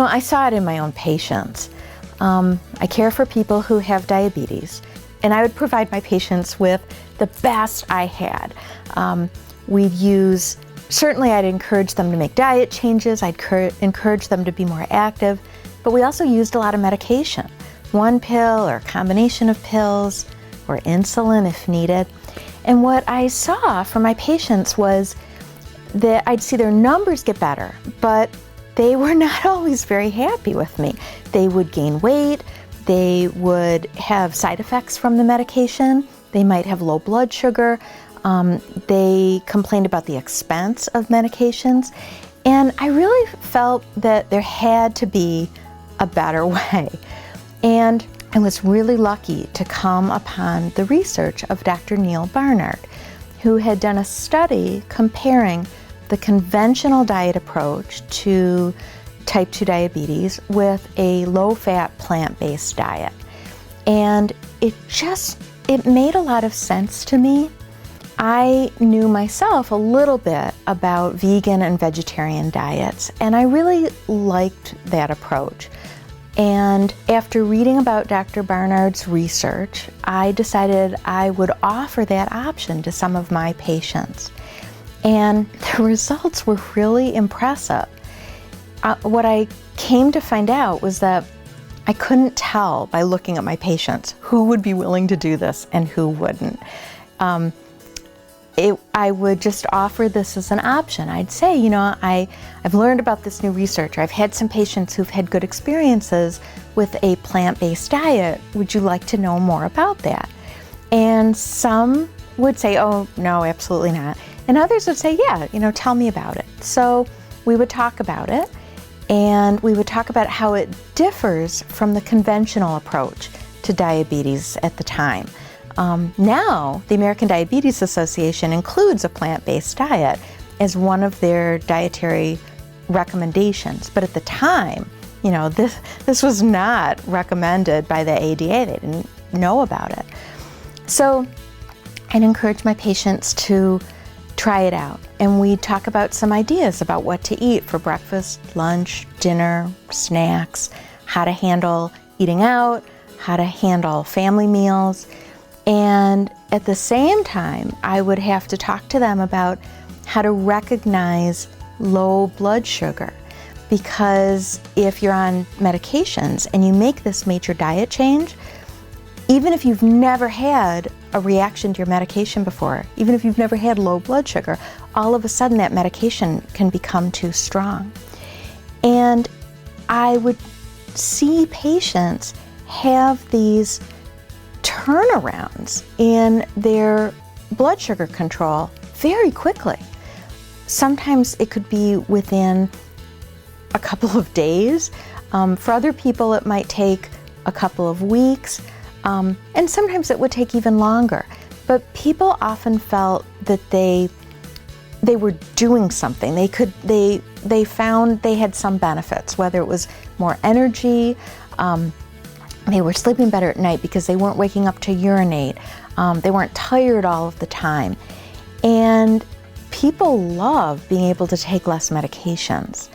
I saw it in my own patients. I care for people who have diabetes, and I would provide my patients with the best I had. Certainly I'd encourage them to make diet changes, I'd encourage them to be more active, but we also used a lot of medication. One pill or a combination of pills or insulin if needed. And what I saw from my patients was that I'd see their numbers get better, but they were not always very happy with me. They would gain weight, they would have side effects from the medication, they might have low blood sugar, they complained about the expense of medications, and I really felt that there had to be a better way. And I was really lucky to come upon the research of Dr. Neil Barnard, who had done a study comparing the conventional diet approach to type 2 diabetes with a low-fat plant-based diet. And it made a lot of sense to me. I knew myself a little bit about vegan and vegetarian diets, and I really liked that approach. And after reading about Dr. Barnard's research, I decided I would offer that option to some of my patients. And the results were really impressive. What I came to find out was that I couldn't tell by looking at my patients who would be willing to do this and who wouldn't. I would just offer this as an option. I'd say, I've learned about this new research, or I've had some patients who've had good experiences with a plant-based diet. Would you like to know more about that? And some would say, oh, no, absolutely not. And others would say, yeah, tell me about it. So we would talk about it, and we would talk about how it differs from the conventional approach to diabetes at the time. Now, the American Diabetes Association includes a plant-based diet as one of their dietary recommendations. But at the time, this was not recommended by the ADA. They didn't know about it. So I'd encourage my patients to try it out. And we'd talk about some ideas about what to eat for breakfast, lunch, dinner, snacks, how to handle eating out, how to handle family meals. And at the same time, I would have to talk to them about how to recognize low blood sugar. Because if you're on medications and you make this major diet change, even if you've never had a reaction to your medication before, even if you've never had low blood sugar, all of a sudden that medication can become too strong. And I would see patients have these turnarounds in their blood sugar control very quickly. Sometimes it could be within a couple of days. For other people, it might take a couple of weeks, and sometimes it would take even longer. But people often felt that they were doing something. They found they had some benefits, whether it was more energy. They were sleeping better at night because they weren't waking up to urinate. They weren't tired all of the time. And people love being able to take less medications.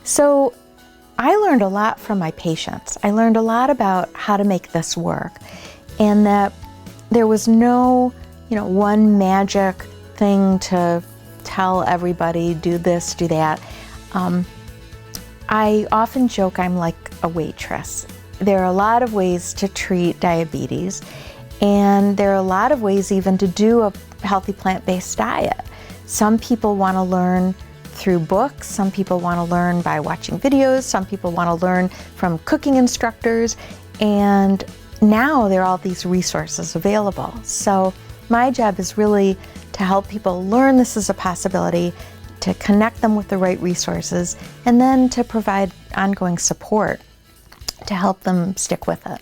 So I learned a lot from my patients. I learned a lot about how to make this work, and that there was no, one magic thing to tell everybody, do this, do that. I often joke I'm like a waitress. There are a lot of ways to treat diabetes, and there are a lot of ways even to do a healthy plant-based diet. Some people want to learn through books, some people want to learn by watching videos, some people want to learn from cooking instructors, and now there are all these resources available. So my job is really to help people learn this is a possibility, to connect them with the right resources, and then to provide ongoing support to help them stick with it.